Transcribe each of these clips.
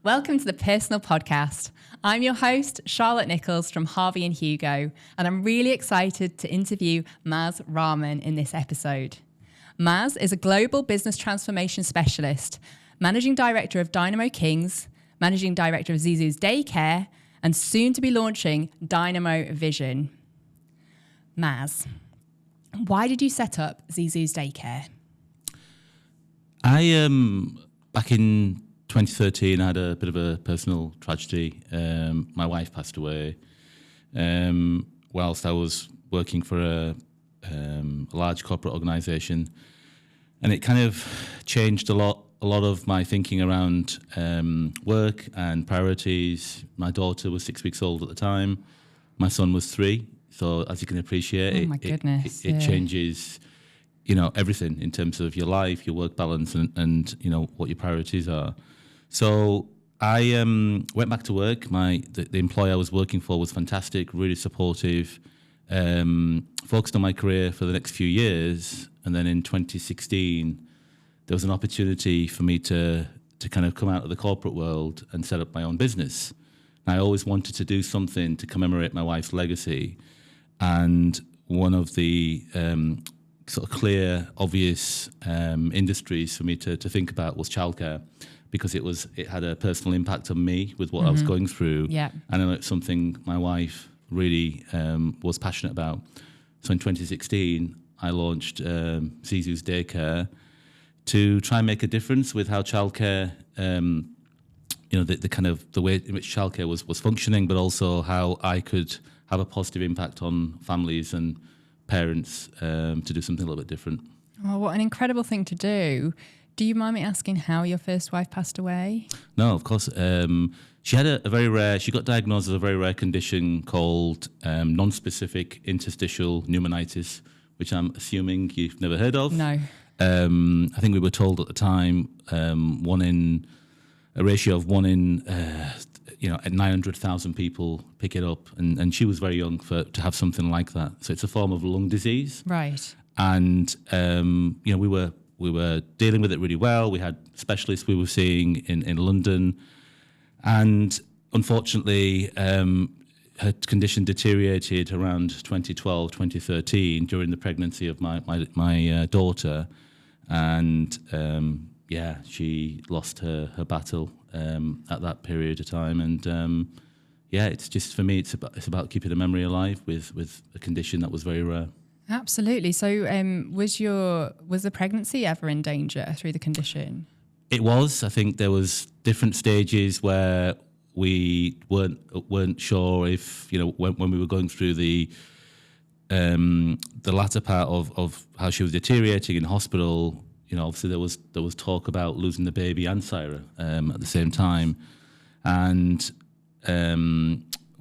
Welcome to the Personal Podcast. I'm your host, Charlotte Nichols from Harvey and Hugo, and I'm really excited to interview Maaz Rahmen in this episode. Maaz is a global business transformation specialist, managing director of Dynamo Kings, managing director of Zizu's Daycare, and soon to be launching Dynamo Vision. Maaz, why did you set up Zizu's Daycare? Back in 2013, I had a bit of a personal tragedy. My wife passed away whilst I was working for a large corporate organisation, and it kind of changed a lot of my thinking around work and priorities. My daughter was 6 weeks old at the time. My son was 3. So as you can appreciate, it changes, everything in terms of your life, your work balance, and what your priorities are. So I went back to work. The employer I was working for was fantastic, really supportive, focused on my career for the next few years. And then in 2016, there was an opportunity for me to kind of come out of the corporate world and set up my own business. And I always wanted to do something to commemorate my wife's legacy. And one of the sort of clear, obvious industries for me to think about was childcare, because it had a personal impact on me with what I was going through. Yeah. And I know it's something my wife really was passionate about. So in 2016, I launched Zizu's Daycare to try and make a difference with how childcare, the way in which childcare was functioning, but also how I could have a positive impact on families and parents to do something a little bit different. Oh, what an incredible thing to do. Do you mind me asking how your first wife passed away? No, of course. She had she got diagnosed with a very rare condition called non-specific interstitial pneumonitis, which I'm assuming you've never heard of. No. I think we were told at the time a ratio of 1 in 900,000 people pick it up, and she was very young to have something like that. So it's a form of lung disease. Right. And we were dealing with it really well. We had specialists we were seeing in London, and unfortunately, her condition deteriorated around 2012, 2013 during the pregnancy of my daughter, and she lost her battle at that period of time. And it's just, for me, it's about keeping a memory alive with a condition that was very rare. Absolutely. So was the pregnancy ever in danger through the condition? It was. I think there was different stages where we weren't sure if, when we were going through the latter part of how she was deteriorating in hospital. Obviously there was talk about losing the baby and Saerah at the same time. And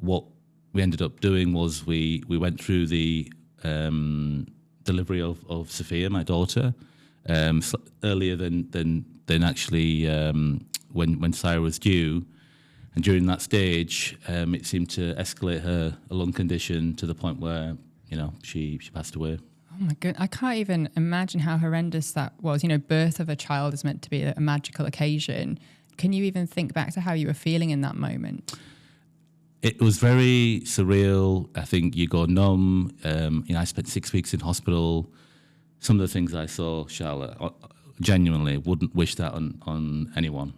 what we ended up doing was we went through the delivery of Sophia, my daughter, earlier than actually when Saerah was due. And during that stage, it seemed to escalate her lung condition to the point where, she passed away. Oh my goodness, I can't even imagine how horrendous that was. Birth of a child is meant to be a magical occasion. Can you even think back to how you were feeling in that moment? It was very surreal. I think you go numb. I spent 6 weeks in hospital. Some of the things I saw, Charlotte, genuinely wouldn't wish that on anyone.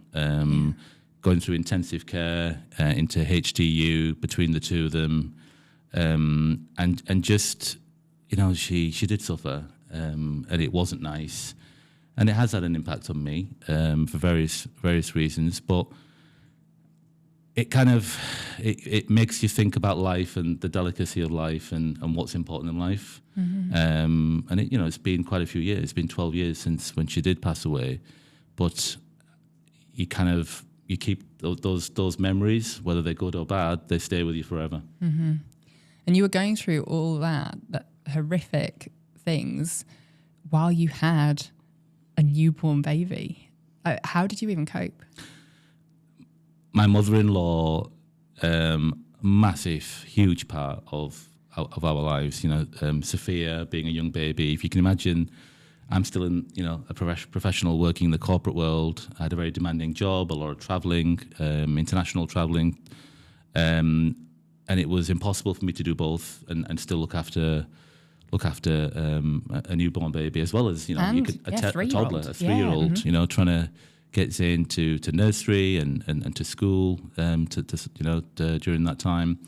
Going through intensive care into HDU between the two of them, and just, she did suffer, and it wasn't nice, and it has had an impact on me for various reasons, but it kind of it makes you think about life and the delicacy of life and what's important in life. And it's been quite a few years. It's been 12 years since when she did pass away, but you keep those memories, whether they're good or bad, they stay with you forever. Mm-hmm. And you were going through all that horrific things while you had a newborn baby. How did you even cope? My mother-in-law, massive, huge part of our lives. Sophia being a young baby. If you can imagine, I'm still in, a professional working in the corporate world. I had a very demanding job, a lot of traveling, international traveling, and it was impossible for me to do both and still look after a newborn baby, as well as a toddler, a 3-year-old. Yeah, Trying to get Zayn to nursery and to school during that time.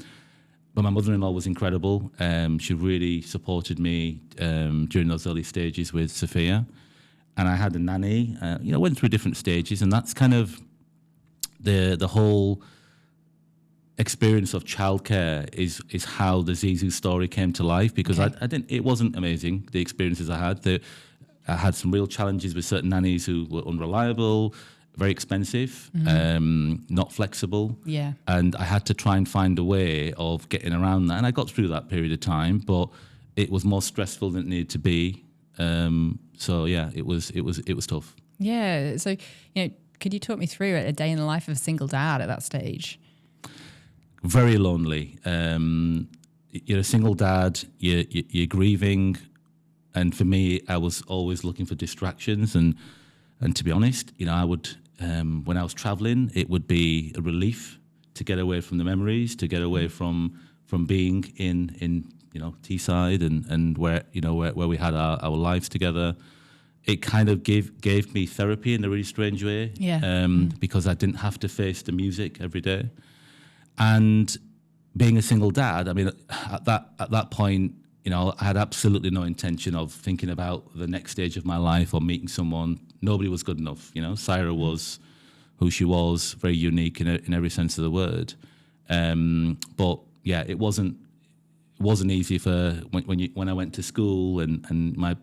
But my mother-in-law was incredible. She really supported me during those early stages with Sophia. And I had a nanny, went through different stages. And that's kind of the whole experience of childcare is how the Zizu story came to life, because it wasn't amazing, the experiences I had. I had some real challenges with certain nannies who were unreliable, very expensive, not flexible. Yeah. And I had to try and find a way of getting around that. And I got through that period of time, but it was more stressful than it needed to be. It was tough. Yeah. So, could you talk me through a day in the life of a single dad at that stage? Very lonely. You're a single dad, you're grieving. And for me, I was always looking for distractions. And to be honest, I would, when I was traveling, it would be a relief to get away from the memories, to get away from being in Teesside and where we had our lives together. It kind of gave me therapy in a really strange way. Yeah. Because I didn't have to face the music every day. And being a single dad, I mean, at that point, I had absolutely no intention of thinking about the next stage of my life or meeting someone. Nobody was good enough. Saerah was who she was, very unique in every sense of the word. But yeah, it wasn't easy for when I went to school and my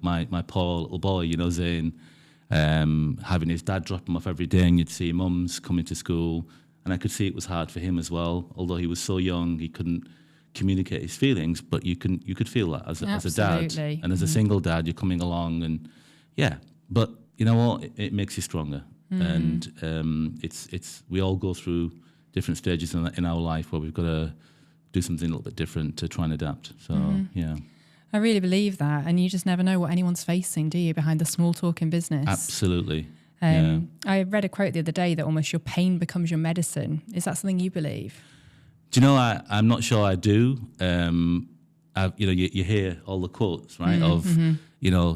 poor little boy, Zayn, having his dad drop him off every day, and you'd see mums coming to school. And I could see it was hard for him as well. Although he was so young, he couldn't communicate his feelings, but you could feel that as a dad. And as a single dad, you're coming along, and but you know what? It makes you stronger. And it's we all go through different stages in our life where we've got to do something a little bit different to try and adapt. So I really believe that, and you just never know what anyone's facing, do you? Behind the small talk in business. Absolutely. I read a quote the other day that almost your pain becomes your medicine. Is that something you believe? Do you know, I'm not sure I do. You hear all the quotes, right, of,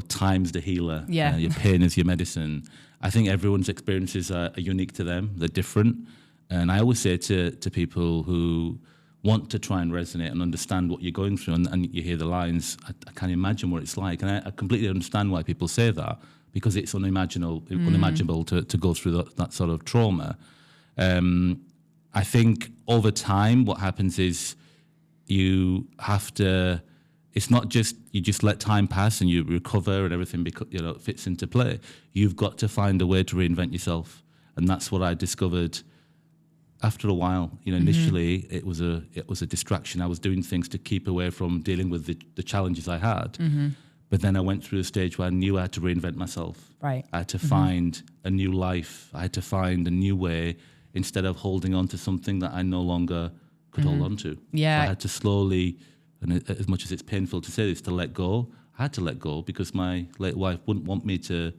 time's the healer. Yeah. Your pain is your medicine. I think everyone's experiences are unique to them. They're different. And I always say to people who want to try and resonate and understand what you're going through, and you hear the lines, I can't imagine what it's like. And I completely understand why people say that, because it's unimaginable to go through that sort of trauma. I think over time, what happens is you have to. It's not just you just let time pass and you recover and everything fits into play. You've got to find a way to reinvent yourself, and that's what I discovered after a while. Initially it was a distraction. I was doing things to keep away from dealing with the challenges I had. But then I went through a stage where I knew I had to reinvent myself. Right. I had to find a new life. I had to find a new way instead of holding on to something that I no longer could hold on to. Yeah. So I had to slowly, and as much as it's painful to say this, to let go. I had to let go because my late wife wouldn't want me to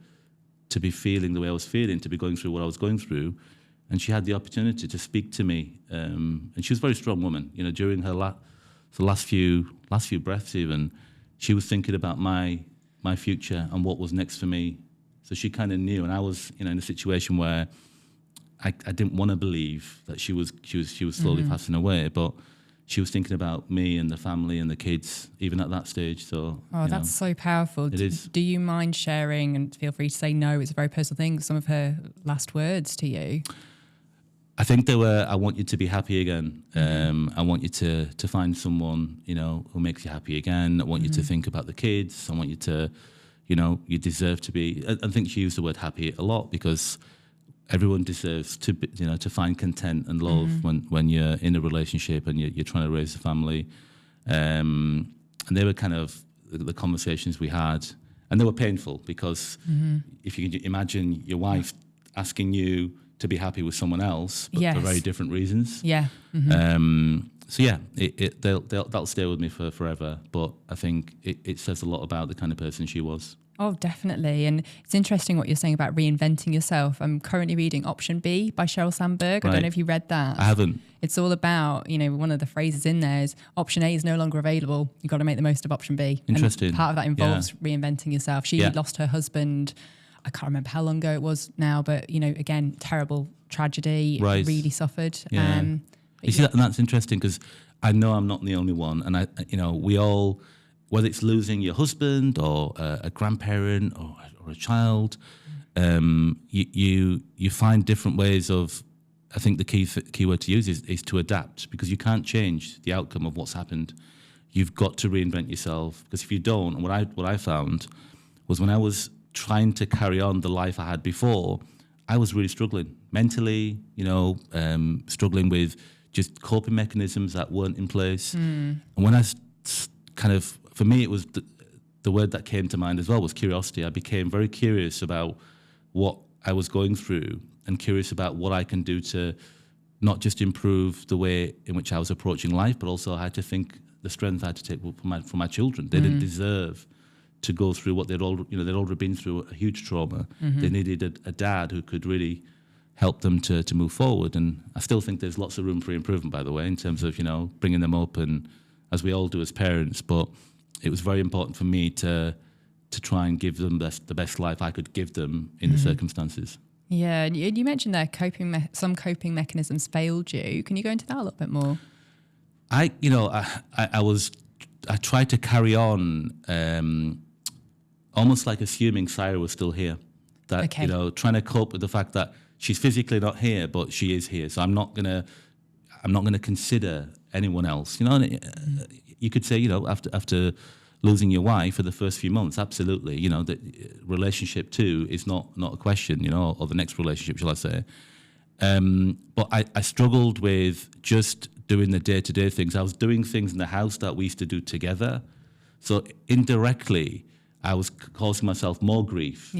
be feeling the way I was feeling, to be going through what I was going through. And she had the opportunity to speak to me. And she was a very strong woman. During her last few breaths even, she was thinking about my future and what was next for me. So she kind of knew, and I was, in a situation where I didn't want to believe that she was slowly passing away, but she was thinking about me and the family and the kids, even at that stage. So, that's so powerful. It is. Do you mind sharing, and feel free to say no, it's a very personal thing, some of her last words to you? I think they were, I want you to be happy again. I want you to find someone, who makes you happy again. I want you to think about the kids. I want you to, you deserve to be, I think she used the word happy a lot, because everyone deserves to be, to find content and love when you're in a relationship and you're trying to raise a family. And they were kind of the conversations we had, and they were painful because if you can imagine your wife asking you to be happy with someone else, but for very different reasons. Yeah. So yeah, that'll stay with me for forever. But I think it says a lot about the kind of person she was. Oh, definitely. And it's interesting what you're saying about reinventing yourself. I'm currently reading Option B by Sheryl Sandberg. I don't know if you read that. I haven't. It's all about, one of the phrases in there is option A is no longer available. You've got to make the most of option B. Interesting. And part of that involves reinventing yourself. She lost her husband. I can't remember how long ago it was now, but, again, terrible tragedy. Right. Really suffered. Yeah. You see, that's interesting because I know I'm not the only one. And, we all, whether it's losing your husband or a grandparent or a child, you find different ways of, I think the key word to use is to adapt, because you can't change the outcome of what's happened. You've got to reinvent yourself, because if you don't, and what I found was when I was trying to carry on the life I had before, I was really struggling mentally, struggling with just coping mechanisms that weren't in place. And when I for me, it was the word that came to mind as well was curiosity. I became very curious about what I was going through and curious about what I can do to not just improve the way in which I was approaching life, but also I had to think the strength I had to take for my children. They didn't deserve to go through what they'd already been through, a huge trauma. They needed a dad who could really help them to move forward. And I still think there's lots of room for improvement, by the way, in terms of, bringing them up, and as we all do as parents. But it was very important for me to try and give them the best life I could give them in the circumstances. Yeah, and you mentioned there some coping mechanisms failed you. Can you go into that a little bit more? I tried to carry on, almost like assuming Saerah was still here. That trying to cope with the fact that she's physically not here, but she is here. So I'm not gonna consider anyone else. You could say, after losing your wife for the first few months, absolutely, the relationship too is not a question, or the next relationship, shall I say. But I struggled with just doing the day-to-day things. I was doing things in the house that we used to do together. So indirectly, I was causing myself more grief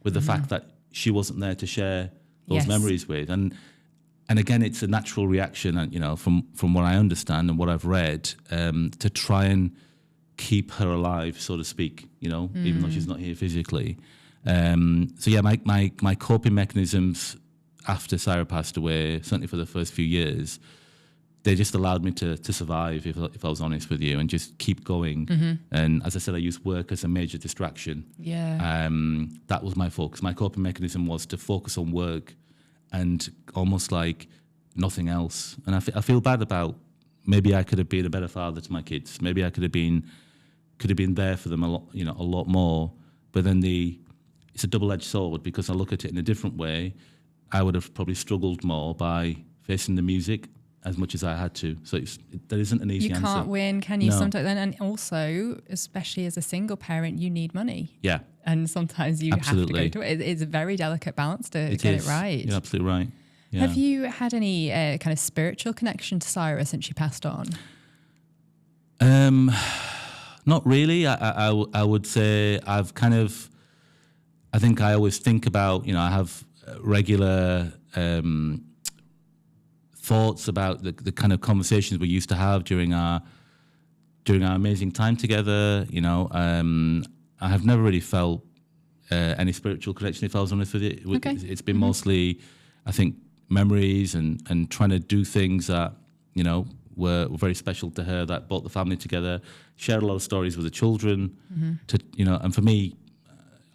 with the fact that she wasn't there to share those memories with. And again, it's a natural reaction, from what I understand and what I've read, to try and keep her alive, so to speak, even though she's not here physically. My coping mechanisms after Saerah passed away, certainly for the first few years, they just allowed me to survive, if I was honest with you, and just keep going. And as I said, I used work as a major distraction. That was my focus. My coping mechanism was to focus on work and almost like nothing else. And I feel bad about, maybe I could have been a better father to my kids. Maybe I could have been there for them a lot more. But then it's a double-edged sword, because I look at it in a different way. I would have probably struggled more by facing the music as much as I had to. So there isn't an easy answer. You can't win, can you? No. Sometimes, and also, especially as a single parent, you need money. Yeah. And sometimes you have to go to it. It's a very delicate balance to get it right. You're absolutely right. Yeah. Have you had any kind of spiritual connection to Saerah since she passed on? Not really. I would say I think I always think about, I have regular thoughts about the kind of conversations we used to have during our amazing time together. I have never really felt any spiritual connection, if I was honest with you. Okay. It's been mostly, I think, memories and trying to do things that, were very special to her, that brought the family together, shared a lot of stories with the children. And for me,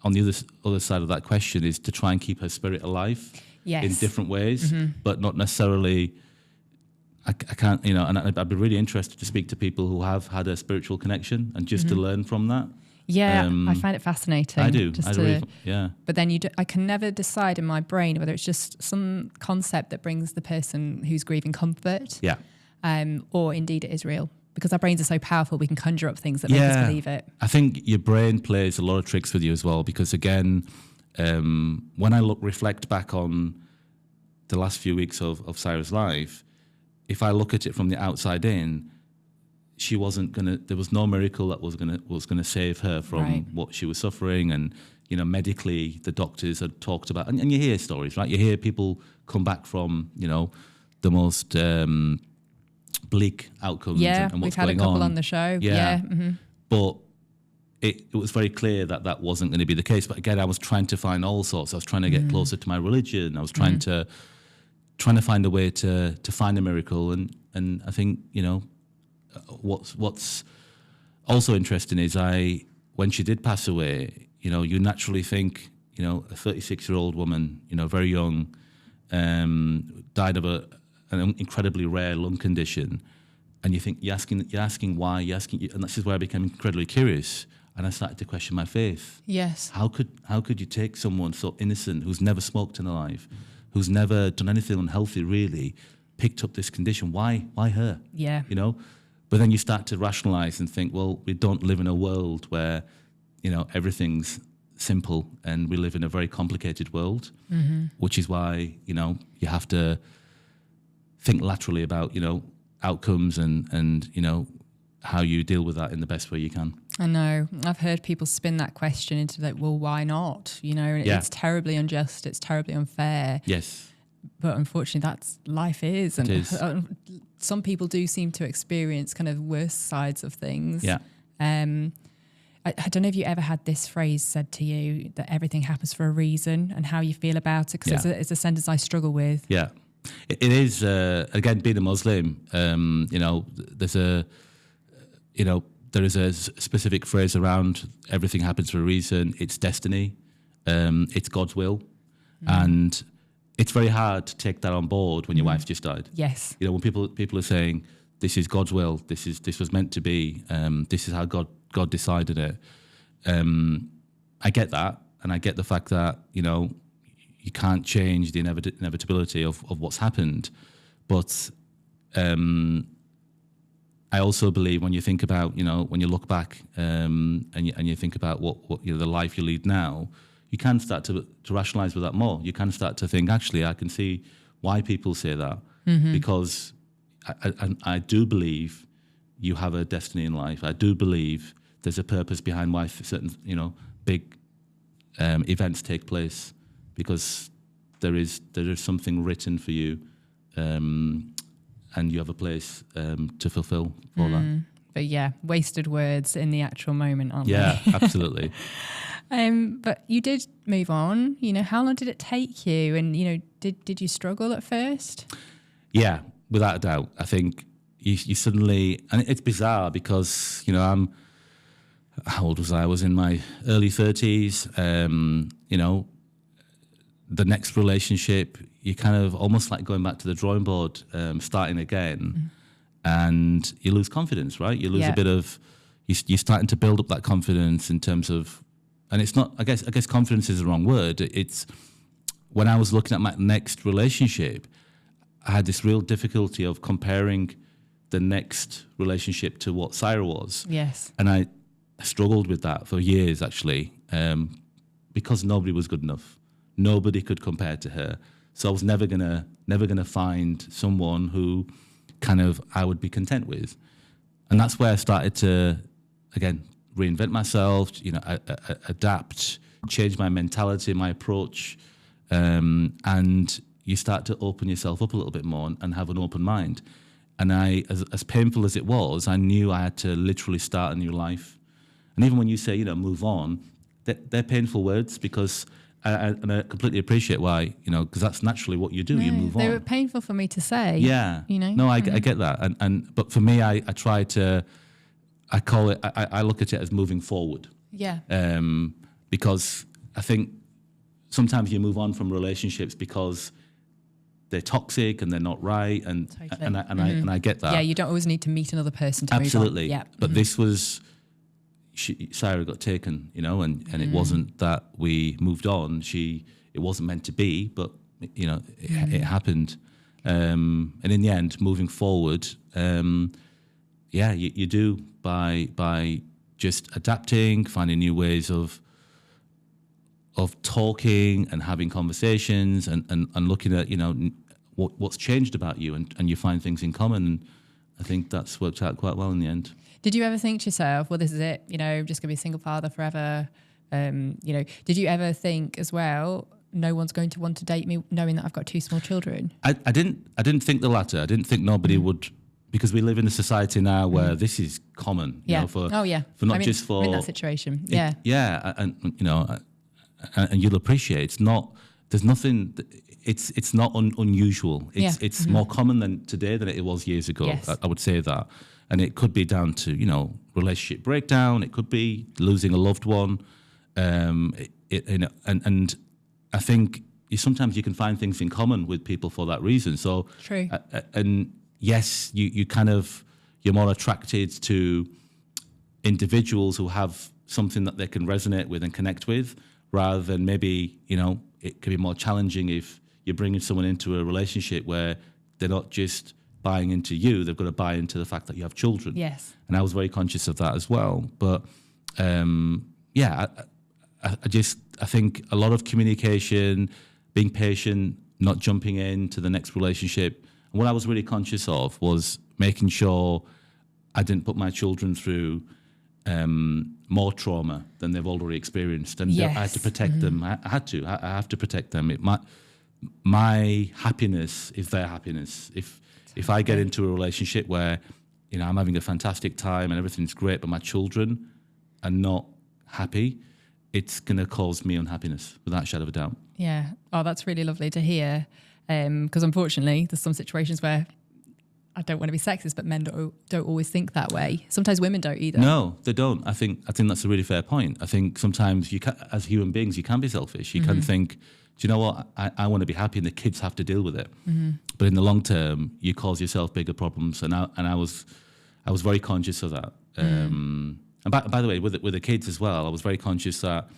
on the other side of that question is to try and keep her spirit alive in different ways, but not necessarily. I can't, and I'd be really interested to speak to people who have had a spiritual connection and just to learn from that. Yeah, I find it fascinating. I do. But then I can never decide in my brain whether it's just some concept that brings the person who's grieving comfort, or indeed it is real. Because our brains are so powerful, we can conjure up things that make us believe it. I think your brain plays a lot of tricks with you as well, because again, when I reflect back on the last few weeks of Saerah's life, if I look at it from the outside in, there was no miracle that was gonna save her from what she was suffering. And medically, the doctors had talked about, and you hear stories, right? You hear people come back from the most bleak outcomes Yeah, and what's we've had a going couple on the show. Yeah. Mm-hmm. But it was very clear that wasn't going to be the case. But again, I was trying to find all sorts. I was trying to get closer to my religion. I was trying to find a way to find a miracle. And I think, what's also interesting is when she did pass away, you naturally think, a 36-year-old woman, very young, died of an incredibly rare lung condition. And you think, you're asking why, and this is where I became incredibly curious. And I started to question my faith. Yes. How could you take someone so innocent, who's never smoked in her life, who's never done anything unhealthy really, picked up this condition? Why her? Yeah. But then you start to rationalize and think, well, we don't live in a world where, everything's simple, and we live in a very complicated world, which is why, you have to think laterally about, outcomes and how you deal with that in the best way you can. I know. I've heard people spin that question into like, well, why not? It's terribly unjust. It's terribly unfair. Yes. But unfortunately, that's life is. And it is. Some people do seem to experience kind of worse sides of things. Yeah. I don't know if you ever had this phrase said to you, that everything happens for a reason, and how you feel about it, because it's a sentence I struggle with. Yeah. It is, again, being a Muslim, there is a specific phrase around everything happens for a reason. It's destiny. It's God's will. And it's very hard to take that on board when your wife's just died. Yes. When people are saying, this is God's will, this was meant to be, this is how God decided it. I get that, and I get the fact that, you can't change the inevitability of what's happened. But I also believe when you think about, when you look back and you think about what the life you lead now, you can start to rationalize with that more. You can start to think, actually, I can see why people say that, because I do believe you have a destiny in life. I do believe there's a purpose behind why certain, big events take place, because there is something written for you, and you have a place to fulfill for that. But yeah, wasted words in the actual moment, aren't they? Yeah, absolutely. But you did move on. How long did it take you? And did you struggle at first? Yeah, without a doubt. I think you suddenly, and it's bizarre because how old was I? I was in my early 30s. The next relationship, you kind of almost like going back to the drawing board, starting again, and you lose confidence, right? You lose a bit of, you're starting to build up that confidence in terms of, and it's not, I guess confidence is the wrong word. It's when I was looking at my next relationship, I had this real difficulty of comparing the next relationship to what Saerah was. Yes. And I struggled with that for years, actually, because nobody was good enough. Nobody could compare to her. So I was never gonna find someone who kind of I would be content with. And that's where I started to, again, reinvent myself, adapt, change my mentality, my approach, and you start to open yourself up a little bit more and have an open mind. And as painful as it was, I knew I had to literally start a new life. And even when you say, move on, they're painful words, because and I completely appreciate why, because that's naturally what you do. No, you move on. They were painful for me to say. Yeah. No, I get that. But for me, I try to, I call it, I look at it as moving forward. Yeah. Because I think sometimes you move on from relationships because they're toxic and they're not right, and I get that. Yeah, you don't always need to meet another person to Absolutely. move on. Yeah. But this was, Saerah got taken, and it wasn't that we moved on. It wasn't meant to be, but it happened. And in the end, moving forward, you do by just adapting, finding new ways of talking and having conversations and looking at what's changed about you, and you find things in common. And I think that's worked out quite well in the end. Did you ever think to yourself, well, this is it, I'm just going to be a single father forever? Did you ever think as well, no one's going to want to date me knowing that I've got two small children? I didn't think the latter. I didn't think nobody would because we live in a society now where this is common, you know, for not just for in that situation. And you know, and you'll appreciate it's not. There's nothing. It's not unusual. It's more common than today than it was years ago. Yes. I would say that, and it could be down to, you know, relationship breakdown. It could be losing a loved one. You know, and I think sometimes you can find things in common with people for that reason. So true. And yes, you kind of, you're more attracted to individuals who have something that they can resonate with and connect with, rather than maybe, you know, it can be more challenging if you're bringing someone into a relationship where they're not just buying into you, they've got to buy into the fact that you have children. Yes. And I was very conscious of that as well. But I think a lot of communication, being patient, not jumping into the next relationship. And what I was really conscious of was making sure I didn't put my children through more trauma than they've already experienced. And I had to protect them. I have to protect them. My happiness is their happiness. If I get into a relationship where, you know, I'm having a fantastic time and everything's great, but my children are not happy, it's going to cause me unhappiness, without a shadow of a doubt. Yeah. Oh, that's really lovely to hear. Because unfortunately, there's some situations where, I don't want to be sexist, but men don't always think that way. Sometimes women don't either. No, they don't. I think that's a really fair point. I think sometimes you can, as human beings, you can be selfish. You can think, do you know what? I want to be happy, and the kids have to deal with it. But in the long term, you cause yourself bigger problems. And I was very conscious of that. And by the way, with the kids as well, I was very conscious that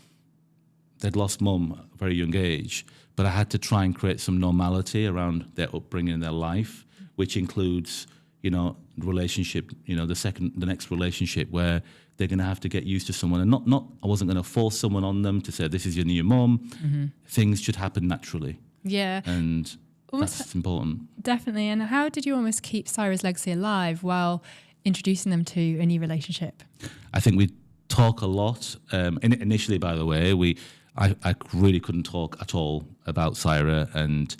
they'd lost mum at a very young age, but I had to try and create some normality around their upbringing and their life, which includes, you know, relationship, you know, the next relationship where they're going to have to get used to someone. And I wasn't going to force someone on them to say, this is your new mum. Things should happen naturally. Yeah. And that's important. Definitely. And how did you almost keep Saerah's legacy alive while introducing them to a new relationship? I think we talk a lot. Initially, by the way, I really couldn't talk at all about Saerah, and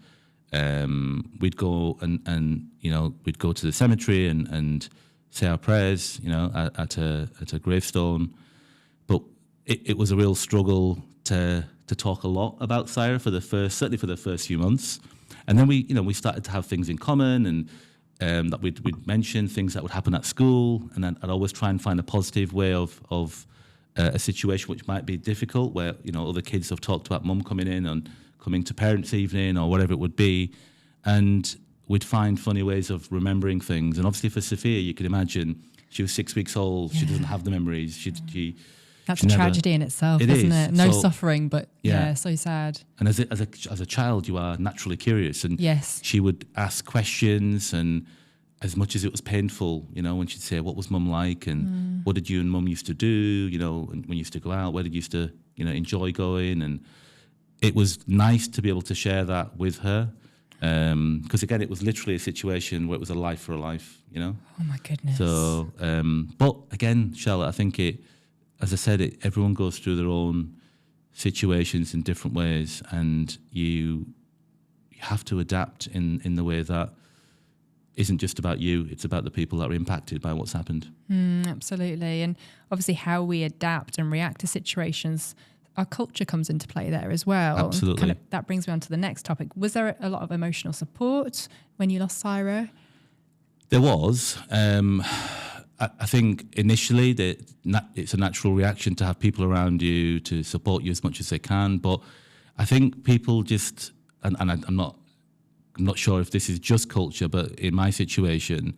we'd go and you know, we'd go to the cemetery and say our prayers, you know, at a gravestone. But it was a real struggle to talk a lot about Saerah certainly for the first few months, and then we started to have things in common, and that we'd mention things that would happen at school, and then I'd always try and find a positive way of a situation which might be difficult, where, you know, other kids have talked about mum coming in and coming to parents' evening or whatever it would be, and we'd find funny ways of remembering things. And obviously for Sophia, you can imagine, she was 6 weeks old, she doesn't have the memories. That's a tragedy in itself, isn't it? No suffering, but so sad. And as a child, you are naturally curious, and she would ask questions, and as much as it was painful, you know, when she'd say, what was mum like, and what did you and mum used to do, you know, when you used to go out, where did you used to, you know, enjoy going? And it was nice to be able to share that with her, because again, it was literally a situation where it was a life for a life, you know. Oh my goodness. So, but again, Charlotte, I think as I said, everyone goes through their own situations in different ways, and you have to adapt in the way that isn't just about you, it's about the people that are impacted by what's happened. Absolutely. And obviously how we adapt and react to situations, our culture comes into play there as well. Absolutely. That brings me on to the next topic. Was there a lot of emotional support when you lost Saerah? There was. I think initially it's a natural reaction to have people around you to support you as much as they can. But I think people just, and I'm not sure if this is just culture, but in my situation,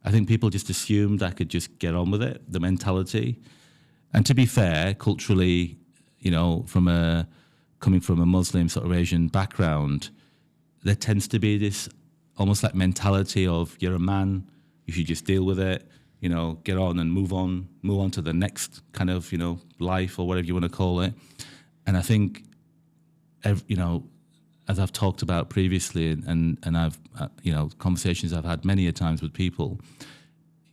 I think people just assumed I could just get on with it, the mentality. And to be fair, culturally, you know, coming from a Muslim sort of Asian background, there tends to be this almost like mentality of, you're a man, you should just deal with it, you know, get on and move on to the next kind of, you know, life or whatever you want to call it. And I think, you know, as I've talked about previously, and I've, you know, conversations I've had many a times with people,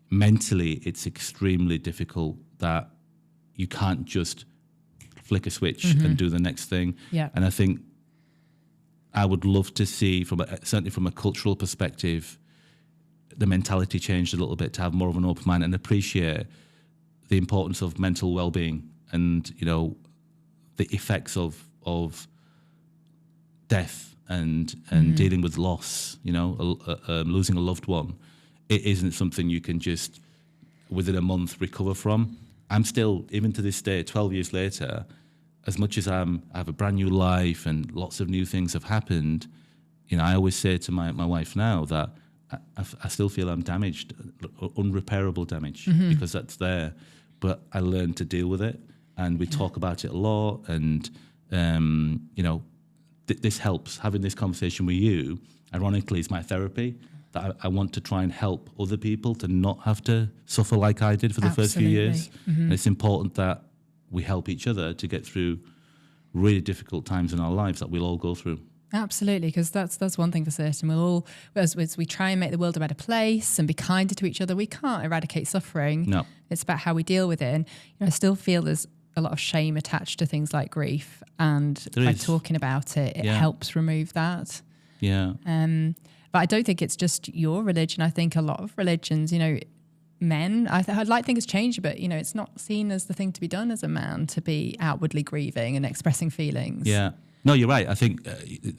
mentally it's extremely difficult that you can't just flick a switch and do the next thing. Yeah. And I think I would love to see, certainly from a cultural perspective, the mentality changed a little bit to have more of an open mind and appreciate the importance of mental well-being and, you know, the effects of death and dealing with loss, you know, losing a loved one. It isn't something you can just within a month recover from. I'm still, even to this day, 12 years later, as much as I have a brand new life and lots of new things have happened, you know, I always say to my wife now that I still feel I'm damaged, unrepairable damage, because that's there. But I learned to deal with it, and we talk about it a lot. And you know, this helps. Having this conversation with you, ironically, is my therapy. That I want to try and help other people to not have to suffer like I did for the first few years. And it's important that we help each other to get through really difficult times in our lives that we'll all go through. Absolutely, because that's one thing for certain. We'll all, as we try and make the world a better place and be kinder to each other, we can't eradicate suffering. No. It's about how we deal with it. And you know, I still feel there's a lot of shame attached to things like grief, and by talking about it, it helps remove that. Yeah. But I don't think it's just your religion. I think a lot of religions, you know, men, I'd like to think it's changed, but you know, it's not seen as the thing to be done as a man to be outwardly grieving and expressing feelings. Yeah. No, you're right. I think,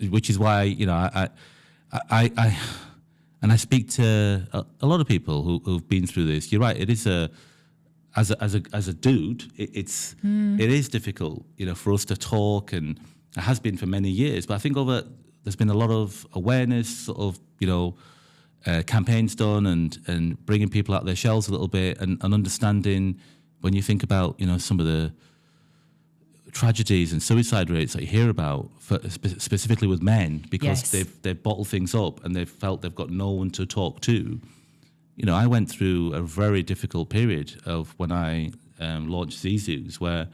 which is why, you know, I speak to a lot of people who've been through this. You're right. It is as a dude, it is difficult, you know, for us to talk, and it has been for many years. But I think there's been a lot of awareness, sort of, you know, campaigns done and bringing people out of their shells a little bit, and understanding when you think about, you know, some of the tragedies and suicide rates that you hear about, specifically with men, because they've bottled things up and they've felt they've got no one to talk to. You know, I went through a very difficult period of when I launched Zizu's, where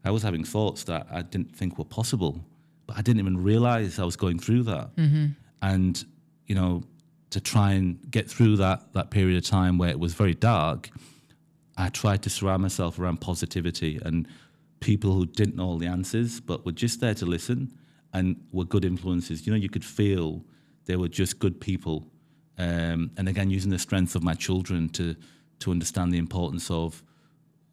I was having thoughts that I didn't think were possible, but I didn't even realize I was going through that. And, you know, to try and get through that period of time where it was very dark, I tried to surround myself around positivity and people who didn't know all the answers, but were just there to listen and were good influences. You know, you could feel they were just good people. And again, using the strength of my children to understand the importance of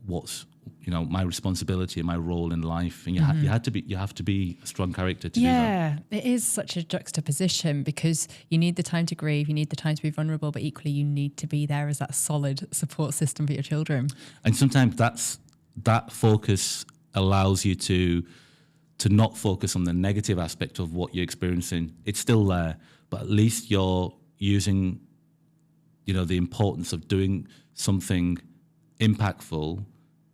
what's, you know, my responsibility and my role in life. And you have to be a strong character to do that. Yeah, it is such a juxtaposition, because you need the time to grieve, you need the time to be vulnerable, but equally you need to be there as that solid support system for your children. And sometimes that focus allows you to not focus on the negative aspect of what you're experiencing. It's still there, but at least you're using, you know, the importance of doing something impactful,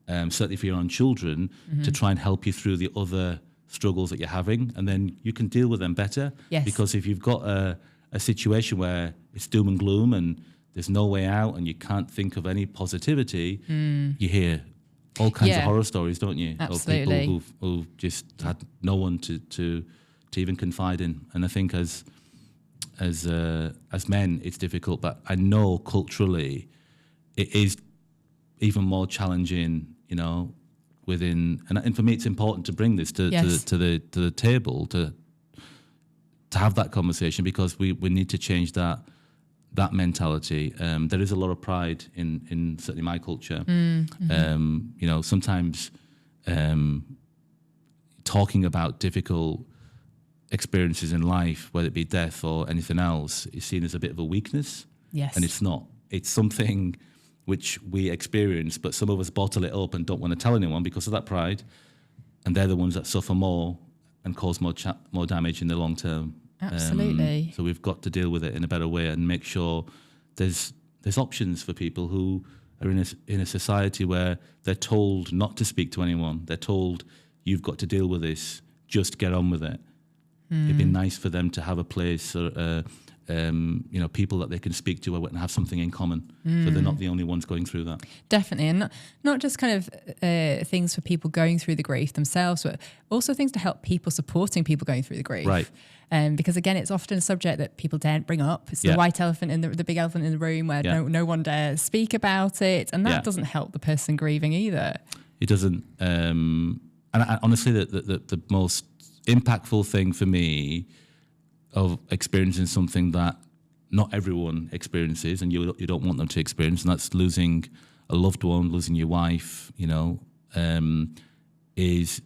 certainly for your own children, to try and help you through the other struggles that you're having, and then you can deal with them better. Yes. Because if you've got a situation where it's doom and gloom and there's no way out and you can't think of any positivity, you hear all kinds of horror stories, don't you? Absolutely. Of people who've just had no one to even confide in. And I think as men, it's difficult, but I know culturally it is even more challenging, you know, within, and for me it's important to bring this to the table to have that conversation, because we need to change that mentality. There is a lot of pride in certainly my culture. You know, sometimes talking about difficult experiences in life, whether it be death or anything else, is seen as a bit of a weakness. Yes. And it's not. It's something which we experience, but some of us bottle it up and don't want to tell anyone because of that pride, and they're the ones that suffer more and cause more damage in the long term. Absolutely. So we've got to deal with it in a better way and make sure there's options for people who are in a society where they're told not to speak to anyone. They're told, you've got to deal with this, just get on with it. It'd be nice for them to have a place, or you know, people that they can speak to and have something in common, so they're not the only ones going through that. Definitely, and not just kind of things for people going through the grief themselves, but also things to help people supporting people going through the grief. Right. Because again, it's often a subject that people daren't bring up. It's the white elephant in the big elephant in the room where no one dares speak about it, and that doesn't help the person grieving either. It doesn't. And honestly, the most impactful thing for me of experiencing something that not everyone experiences, and you don't want them to experience, and that's losing a loved one, losing your wife, is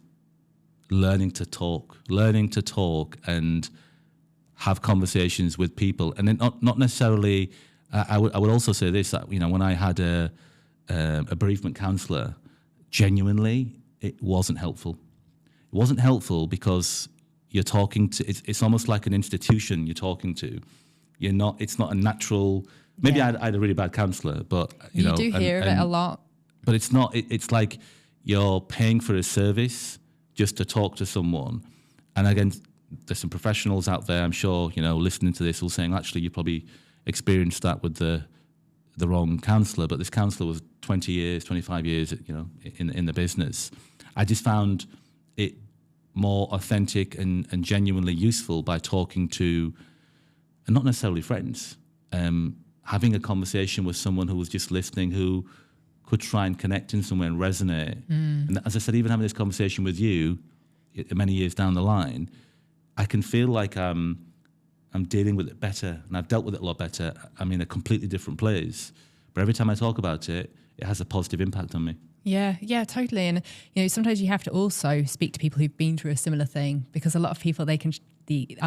learning to talk and have conversations with people. And then not necessarily, I would also say this, that, when I had a bereavement counsellor, genuinely, it wasn't helpful. It wasn't helpful because you're talking to, it's almost like an institution you're talking to. It's not a natural, maybe I had a really bad counsellor, but, you do hear of it a lot. But it's not, it's like you're paying for a service just to talk to someone. And again, there's some professionals out there, I'm sure, listening to this, will saying, actually, you probably experienced that with the wrong counsellor. But this counsellor was 20 years, 25 years, in the business. I just found it more authentic and genuinely useful by talking to, and not necessarily friends, having a conversation with someone who was just listening, who could try and connect in some way and resonate. And as I said, even having this conversation with you many years down the line, I can feel like I'm dealing with it better, and I've dealt with it a lot better. I'm in a completely different place. But every time I talk about it, it has a positive impact on me. Yeah, totally. And, sometimes you have to also speak to people who've been through a similar thing, because a lot of people, I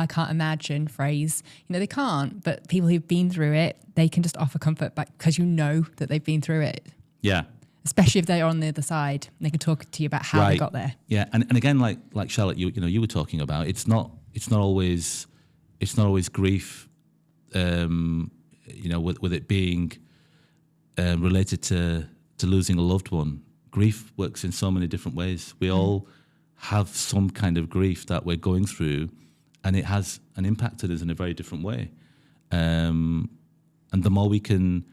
can't imagine phrase, they can't, but people who've been through it, they can just offer comfort back because that they've been through it. Yeah. Especially if they're on the other side, they can talk to you about how they got there. Yeah. And again, like Charlotte, you were talking about, it's not always grief, with it being related to losing a loved one. Grief works in so many different ways. We all have some kind of grief that we're going through, and it has an impact on us in a very different way. And the more we can,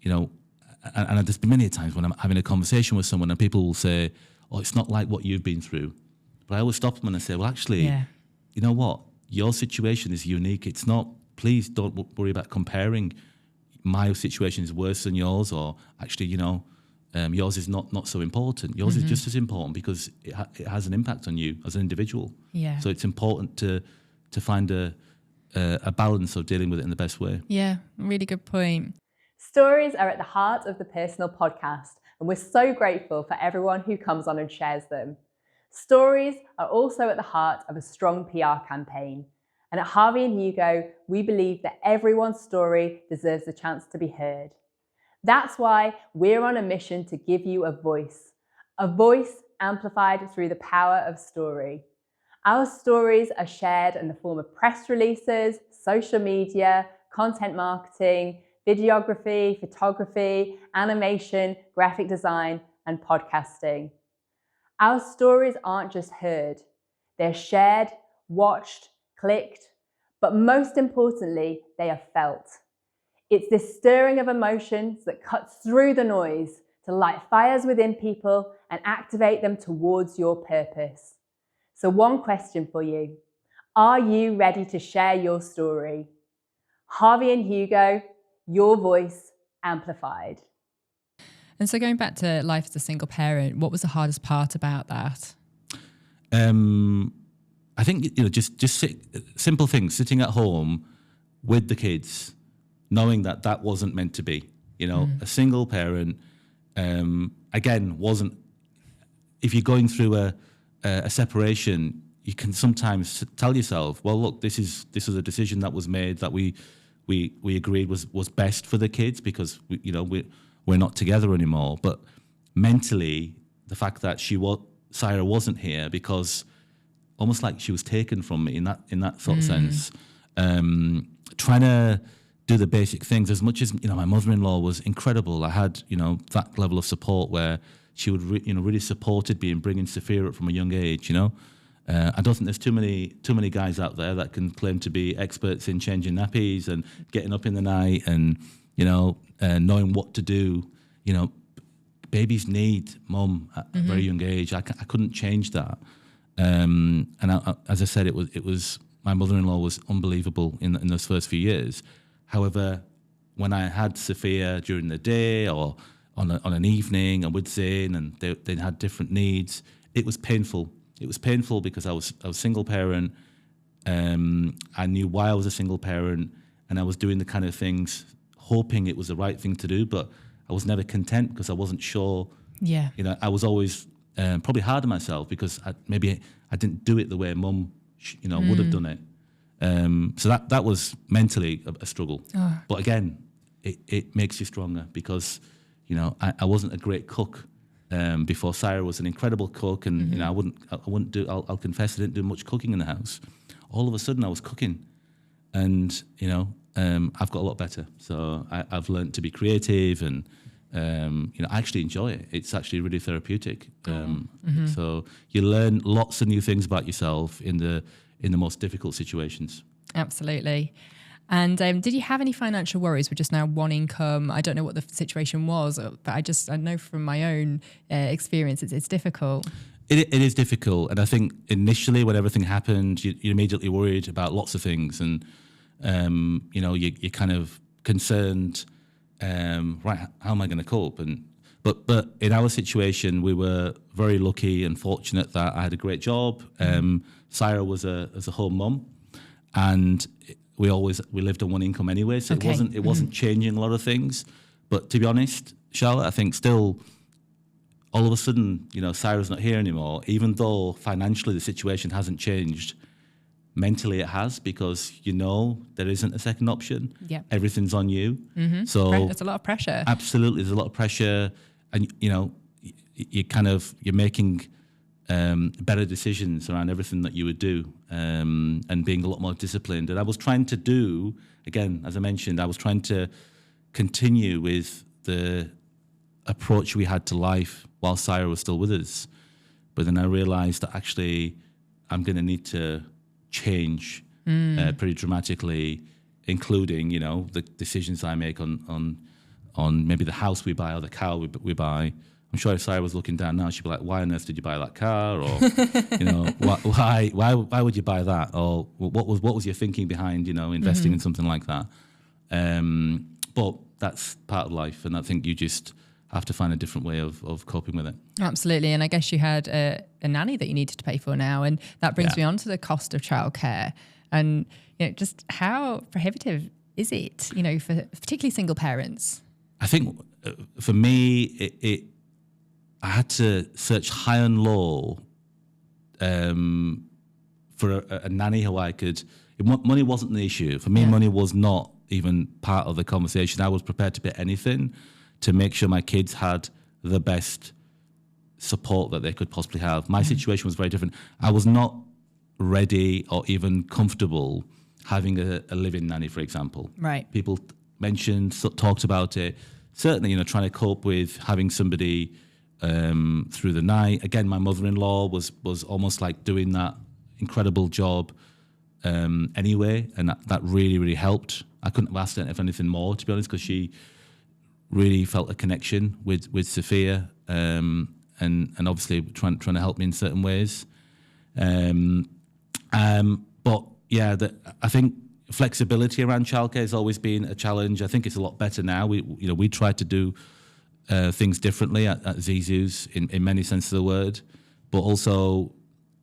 and there's been many times when I'm having a conversation with someone and people will say, oh, it's not like what you've been through. But I always stop them and I say, well, actually, you know what? Your situation is unique. It's not, please don't worry about comparing. My situation is worse than yours, or actually, yours is not so important. Yours is just as important because it has an impact on you as an individual. Yeah. So it's important to find a balance of dealing with it in the best way. Yeah, really good point. Stories are at the heart of the Personal podcast, and we're so grateful for everyone who comes on and shares them. Stories are also at the heart of a strong PR campaign. And at Harvey and Hugo, we believe that everyone's story deserves a chance to be heard. That's why we're on a mission to give you a voice amplified through the power of story. Our stories are shared in the form of press releases, social media, content marketing, videography, photography, animation, graphic design, and podcasting. Our stories aren't just heard, they're shared, watched, clicked, but most importantly, they are felt. It's this stirring of emotions that cuts through the noise to light fires within people and activate them towards your purpose. So one question for you. Are you ready to share your story? Harvey and Hugo, your voice amplified. And so going back to life as a single parent, what was the hardest part about that? I think, just simple things, sitting at home with the kids, knowing that wasn't meant to be. A single parent, again, wasn't, if you're going through a separation, you can sometimes tell yourself, well, look, this is a decision that was made that we agreed was best for the kids because we're not together anymore. But mentally, the fact that Saerah wasn't here, because almost like she was taken from me in that sort of sense. Trying to do the basic things, as much as my mother-in-law was incredible. I had that level of support where she would really supported me in bringing Saerah up from a young age. I don't think there's too many guys out there that can claim to be experts in changing nappies and getting up in the night and knowing what to do. Babies need mum at a very young age. I couldn't change that. And as I said, it was my mother-in-law was unbelievable in those first few years. However, when I had Sophia during the day or on an evening and with Zayn, and they had different needs, it was painful. It was painful because I was a single parent. I knew why I was a single parent, and I was doing the kind of things, hoping it was the right thing to do, but I was never content because I wasn't sure. Yeah. I was always probably hard on myself because maybe I didn't do it the way Mum, would have done it. So that was mentally a struggle. Oh. But again, it makes you stronger because, I wasn't a great cook before. Saerah was an incredible cook, and I'll confess I didn't do much cooking in the house. All of a sudden I was cooking, and I've got a lot better. So I've learned to be creative, and I actually enjoy it. It's actually really therapeutic. So you learn lots of new things about yourself in the most difficult situations. Absolutely. And did you have any financial worries with just now one income? I don't know what the situation was, but I know from my own experience, it's difficult. It is difficult. And I think initially when everything happened, you're immediately worried about lots of things. And, you're kind of concerned, right, how am I going to cope? But in our situation, we were very lucky and fortunate that I had a great job. Saerah was a home mum, and we lived on one income anyway, so okay. it wasn't changing a lot of things. But to be honest, Charlotte, I think still all of a sudden, Saerah's not here anymore, even though financially the situation hasn't changed. Mentally it has, because there isn't a second option. Yeah. Everything's on you. Mm-hmm. So there's a lot of pressure. Absolutely, there's a lot of pressure, and you're making better decisions around everything that you would do, and being a lot more disciplined. And I was trying to do, again, as I mentioned, I was trying to continue with the approach we had to life while Saerah was still with us. But then I realized that actually I'm going to need to change pretty dramatically, including, the decisions I make on maybe the house we buy or the car we buy. I'm sure if Saerah was looking down now, she'd be like, why on earth did you buy that car? Or, why would you buy that? Or what was your thinking behind, investing in something like that? But that's part of life. And I think you just have to find a different way of coping with it. Absolutely. And I guess you had a nanny that you needed to pay for now. And that brings me on to the cost of childcare. And, just how prohibitive is it, for particularly single parents? I think for me, I had to search high and low for a nanny who I could. Money wasn't the issue. For me, Yeah. Money was not even part of the conversation. I was prepared to pay anything to make sure my kids had the best support that they could possibly have. My situation was very different. I was not ready or even comfortable having a live-in nanny, for example. Right. People talked about it. Certainly, trying to cope with having somebody through the night. Again, my mother-in-law was almost like doing that incredible job anyway, and that really, really helped. I couldn't have asked her if anything more, to be honest, because she really felt a connection with Sophia, and obviously trying to help me in certain ways. But yeah, I think flexibility around childcare has always been a challenge. I think it's a lot better now. We try to do things differently at Zizu's in many senses of the word, but also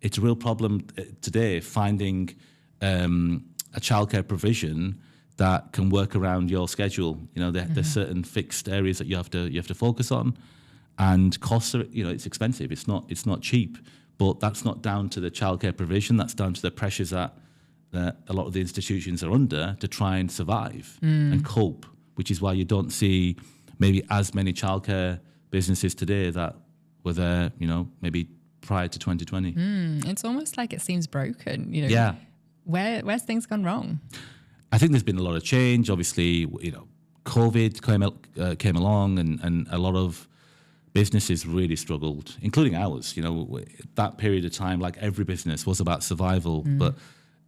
it's a real problem today finding a childcare provision that can work around your schedule. There's certain fixed areas that you have to focus on, and costs are, it's expensive. It's not cheap, but that's not down to the childcare provision. That's down to the pressures that a lot of the institutions are under to try and survive and cope, which is why you don't see maybe as many childcare businesses today that were there, maybe prior to 2020. It's almost like it seems broken, Yeah. Where's things gone wrong? I think there's been a lot of change. Obviously, COVID came along, and a lot of businesses really struggled, including ours. That period of time, like every business, was about survival. But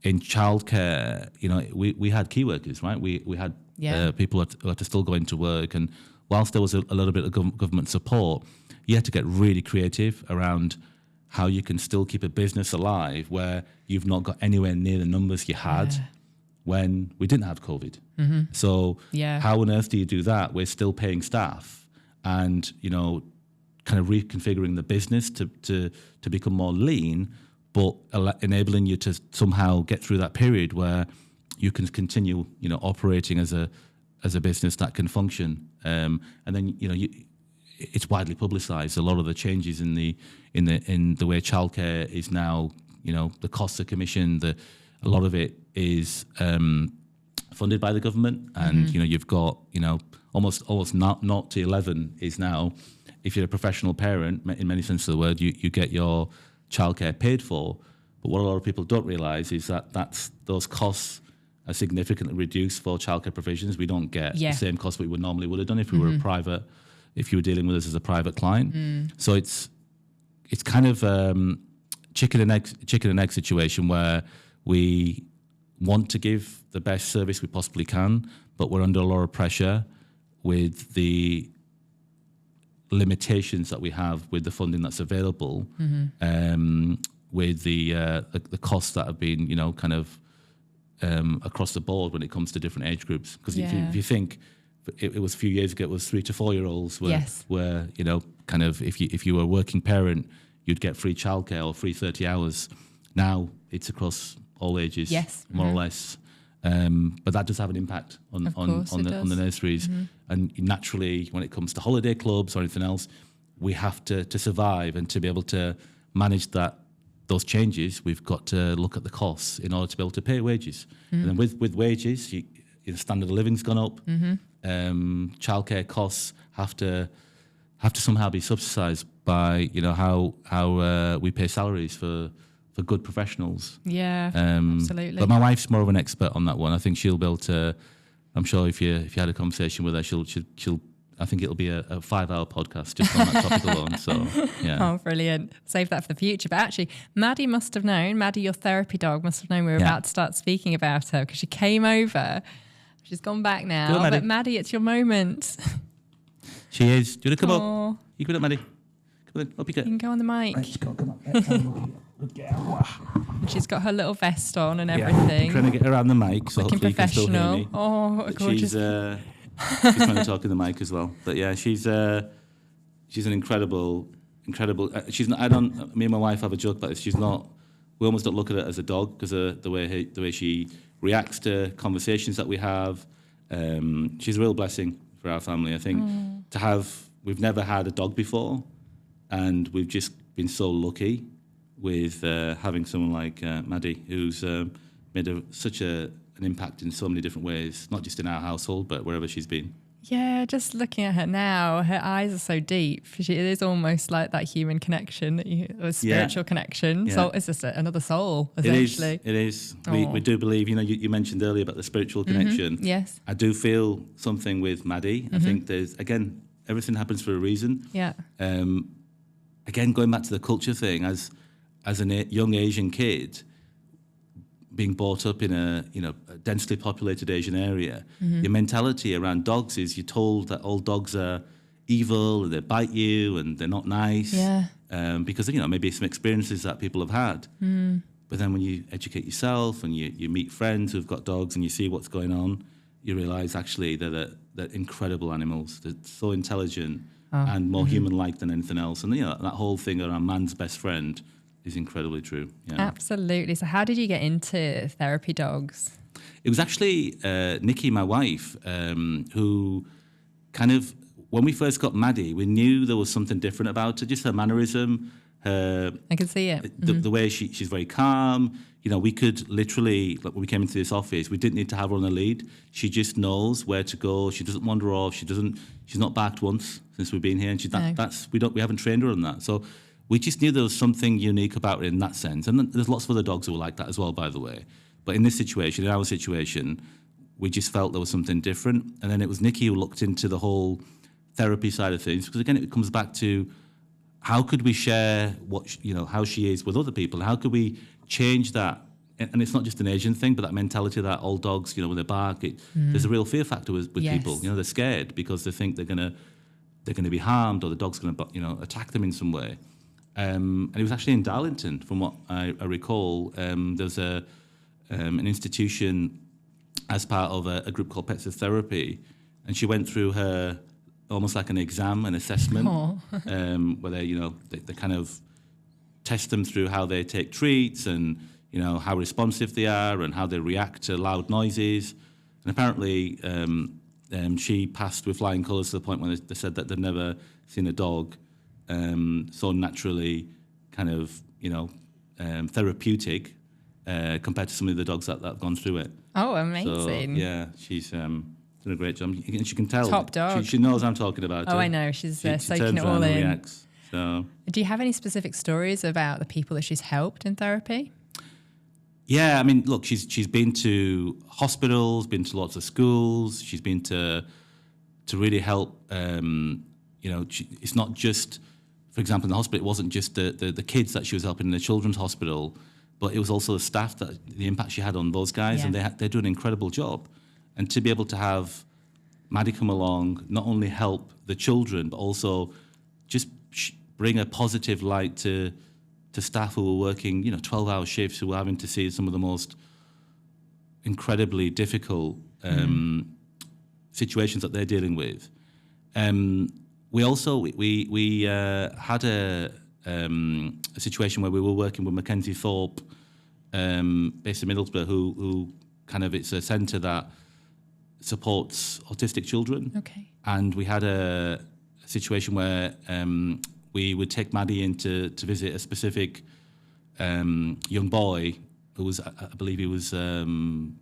in childcare, we had key workers, right? We had people who had to still go into work, and whilst there was a little bit of government support, you had to get really creative around how you can still keep a business alive where you've not got anywhere near the numbers you had when we didn't have COVID. So how on earth do you do that? We're still paying staff and, kind of reconfiguring the business to become more lean, but enabling you to somehow get through that period where you can continue, operating as a business that can function. And then, it's widely publicised. A lot of the changes in the way childcare is now, the costs of commission, a lot of it is funded by the government, and you've got almost not to 11 is now, if you're a professional parent, in many senses of the word, you get your childcare paid for. But what a lot of people don't realise is that those costs are significantly reduced for childcare provisions. We don't get the same cost we normally would have done if we were a private, if you were dealing with us as a private client. So it's kind of chicken and egg situation where we want to give the best service we possibly can, but we're under a lot of pressure with the limitations that we have with the funding that's available, with the costs that have been, kind of across the board when it comes to different age groups. Because if you think, it was a few years ago, it was 3 to 4 year olds where kind of if you were a working parent, you'd get free childcare or free 30 hours. Now it's across all ages, more or less. But that does have an impact on the nurseries. And naturally, when it comes to holiday clubs or anything else, we have to survive, and to be able to manage those changes, we've got to look at the costs in order to be able to pay wages. And then with wages, your standard of living's gone up. Childcare costs have to somehow be subsidised by how we pay salaries for good professionals. Yeah, absolutely. But my wife's more of an expert on that one. I think she'll be able to. I'm sure if you had a conversation with her, she'll. I think it'll be a 5-hour podcast just on that topic alone. So yeah. Oh, brilliant! Save that for the future. But actually, Madi must have known. Madi, your therapy dog, must have known we were about to start speaking about her, because she came over. She's gone back now. Maddie. But Madi, it's your moment. She is. Do you want to come up? You come up, Madi. Come on, up you go. You can go on the mic. Let's go. Come on. And she's got her little vest on and everything. I'm trying to get around the mic, so looking hopefully you can still hear me. Oh, gorgeous. She's trying to talk in the mic as well. But yeah, she's an incredible. She's not. Me and my wife have a joke about this. She's not. We almost don't look at it as a dog, because the way she reacts to conversations that we have. She's a real blessing for our family. I think we've never had a dog before, and we've just been so lucky with having someone like Madi, who's made such an impact in so many different ways, not just in our household, but wherever she's been. Yeah, just looking at her now, her eyes are so deep. It is almost like that human connection, a spiritual connection. Yeah. So it's just another soul, essentially. It is. We do believe, you mentioned earlier about the spiritual connection. Yes. I do feel something with Madi. I think there's, again, everything happens for a reason. Yeah. Again, going back to the culture thing, as a young Asian kid, being brought up in a densely populated Asian area, your mentality around dogs is you're told that all dogs are evil and they bite you and they're not nice. Yeah. Because maybe some experiences that people have had. But then when you educate yourself and you meet friends who've got dogs and you see what's going on, you realise actually they're incredible animals. They're so intelligent and more human-like than anything else. And that whole thing around man's best friend is incredibly true. Yeah. Absolutely. So how did you get into therapy dogs? It was actually Nikki, my wife, who kind of, when we first got Madi, we knew there was something different about her, just her mannerism. I can see it. The way she's very calm. We could literally, like when we came into this office, we didn't need to have her on a lead. She just knows where to go. She doesn't wander off. She's not barked once since we've been here, and we haven't trained her on that. So we just knew there was something unique about her in that sense. And there's lots of other dogs who are like that as well, by the way. But in our situation, we just felt there was something different. And then it was Nikki who looked into the whole therapy side of things, because again, it comes back to how could we share how she is with other people? How could we change that? And it's not just an Asian thing, but that mentality that all dogs, when they bark, there's a real fear factor with people. They're scared because they think they're going to be harmed, or the dog's going to attack them in some way. And it was actually in Darlington, from what I recall. There's an institution as part of a group called Pets of Therapy, and she went through her almost like an exam, an assessment, where they kind of test them through how they take treats and how responsive they are and how they react to loud noises. And apparently, she passed with flying colours to the point where they said that they'd never seen a dog so naturally kind of, therapeutic compared to some of the dogs that have gone through it. Oh, amazing. So, yeah, she's done a great job. And she can tell. Top dog. She knows I'm talking about Oh, her. I know. She's She soaking turns it all around and in. reacts. So. Do you have any specific stories about the people that she's helped in therapy? Yeah, I mean, look, she's been to hospitals, been to lots of schools. She's been to really help. It's not just, for example, in the hospital, it wasn't just the kids that she was helping in the children's hospital, but it was also the staff, that the impact she had on those guys, Yeah. and they do an incredible job. And to be able to have Madi come along, not only help the children, but also just bring a positive light to staff who were working, 12-hour shifts, who were having to see some of the most incredibly difficult situations that they're dealing with. We also had a situation where we were working with Mackenzie Thorpe, based in Middlesbrough, who kind of, it's a centre that supports autistic children. Okay. And we had a situation where we would take Madi in to visit a specific young boy who was, I believe he was in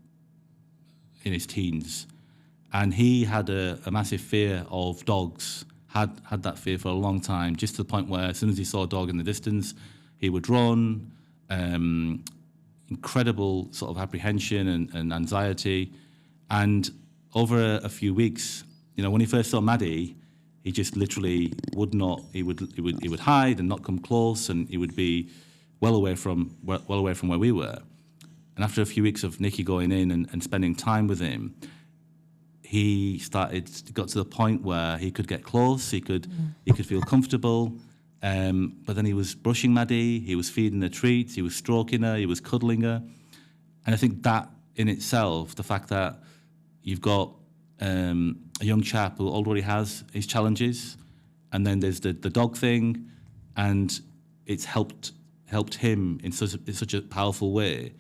his teens. And he had a massive fear of dogs, had that fear for a long time, just to the point where as soon as he saw a dog in the distance, he would run. Incredible sort of apprehension and anxiety. And over a few weeks, when he first saw Madi, he just literally would not. He would hide and not come close, and he would be well away from where we were. And after a few weeks of Nikki going in and spending time with him, he got to the point where he could get close. He could feel comfortable. But then he was brushing Madi. He was feeding her treats. He was stroking her. He was cuddling her. And I think that in itself, the fact that you've got a young chap who already has his challenges, and then there's the dog thing, and it's helped him in such a powerful way,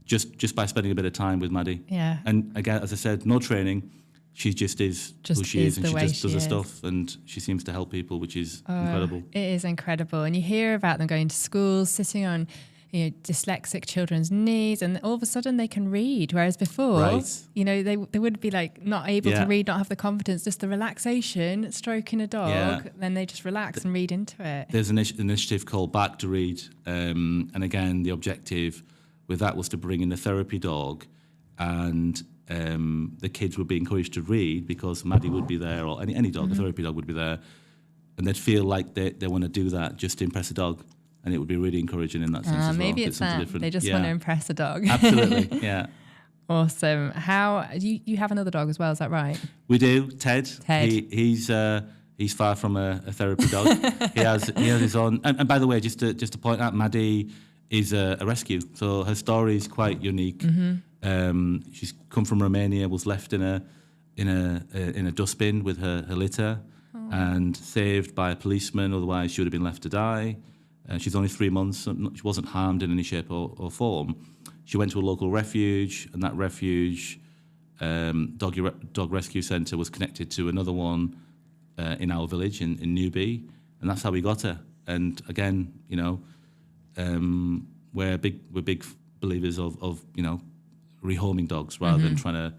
just by spending a bit of time with Madi. Yeah. And again, as I said, no training. She just is who she is, and she just does the stuff, and she seems to help people, which is incredible. It is incredible. And you hear about them going to schools, sitting on dyslexic children's knees, and all of a sudden they can read, whereas before, they would be like not able to read, not have the confidence, just the relaxation, stroking a dog, then they just relax and read into it. There's an initiative called Back to Read, and again, the objective with that was to bring in a therapy dog, and the kids would be encouraged to read because Madi would be there, or any dog, a therapy dog would be there, and they'd feel like they want to do that just to impress a dog. And it would be really encouraging in that sense as well. Maybe it's that. They just want to impress a dog. Absolutely, yeah. Awesome. How you have another dog as well, is that right? We do. Ted. He's far from a therapy dog. he has his own. And by the way, just to point out, Madi is a rescue. So her story is quite unique. Mm-hmm. She's come from Romania, was left in a dustbin with her litter, and saved by a policeman. Otherwise, she would have been left to die. She's only 3 months. She wasn't harmed in any shape or form. She went to a local refuge, and that refuge dog rescue centre was connected to another one in our village in Newby, and that's how we got her. And again, we're big believers of rehoming dogs rather than trying to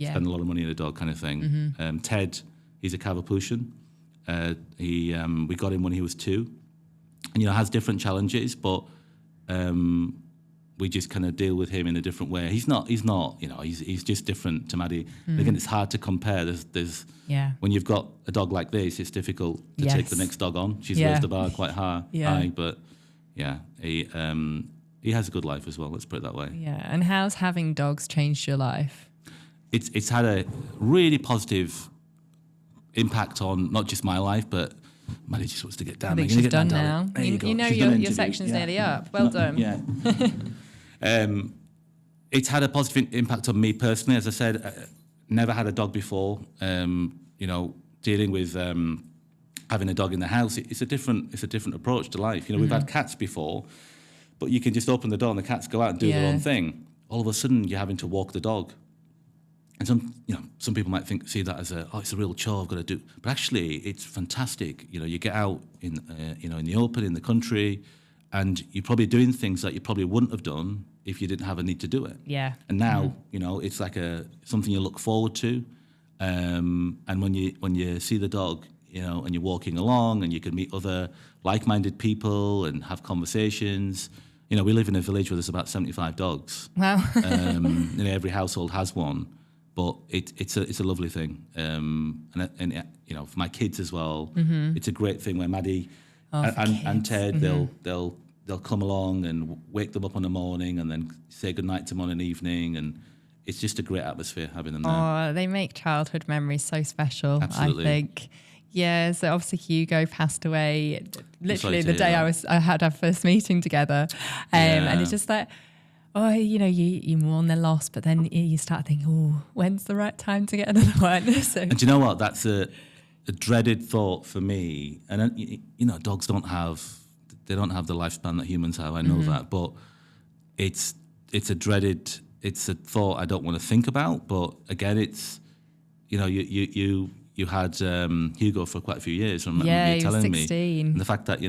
spend a lot of money on a dog kind of thing. Ted, he's a Cavapushan. We got him when he was 2. And has different challenges, but we just kind of deal with him in a different way. He's just different to Madi. Again, it's hard to compare. There's when you've got a dog like this, it's difficult to take the next dog on. She's raised the bar quite high, but he has a good life as well. Let's put it that way. Yeah, and how's having dogs changed your life? It's had a really positive impact on not just my life, but Madi just wants to get down. I think she's done now. Your section's nearly up. Well done. Yeah. It's had a positive impact on me personally. As I said, never had a dog before. Dealing with having a dog in the house, it's a different approach to life. We've had cats before, but you can just open the door and the cats go out and do their own thing. All of a sudden, you're having to walk the dog. And some people might see that as it's a real chore I've got to do. But actually, it's fantastic. You get out in the open, in the country, and you're probably doing things that you probably wouldn't have done if you didn't have a need to do it. Yeah. And now, it's like something you look forward to. And when you see the dog, and you're walking along, and you can meet other like-minded people and have conversations. We live in a village where there's about 75 dogs. Wow. Every household has one. But it's a lovely thing, and for my kids as well, it's a great thing where Madi and Ted they'll come along and wake them up in the morning and then say goodnight to them on an evening, and it's just a great atmosphere having them there. Oh, they make childhood memories so special. Absolutely. I think. Yeah, so obviously Hugo passed away literally the day I had our first meeting together, and it's just like. Oh, you mourn their loss, but then you start thinking, when's the right time to get another one? So. And do you know what? That's a dreaded thought for me. And dogs don't have the lifespan that humans have. I know that, but it's a thought I don't want to think about. But again, it's you had Hugo for quite a few years. From you telling 16. Me, and the fact that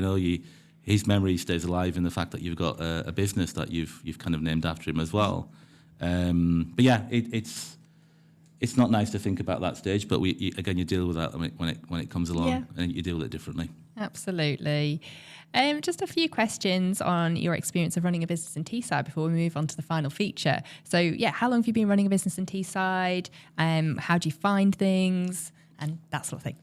his memory stays alive in the fact that you've got a business that you've kind of named after him as well. But yeah, it's not nice to think about that stage. But you deal with that when it comes along, and you deal with it differently. Absolutely. Just a few questions on your experience of running a business in Teesside before we move on to the final feature. So how long have you been running a business in Teesside? How do you find things and that sort of thing?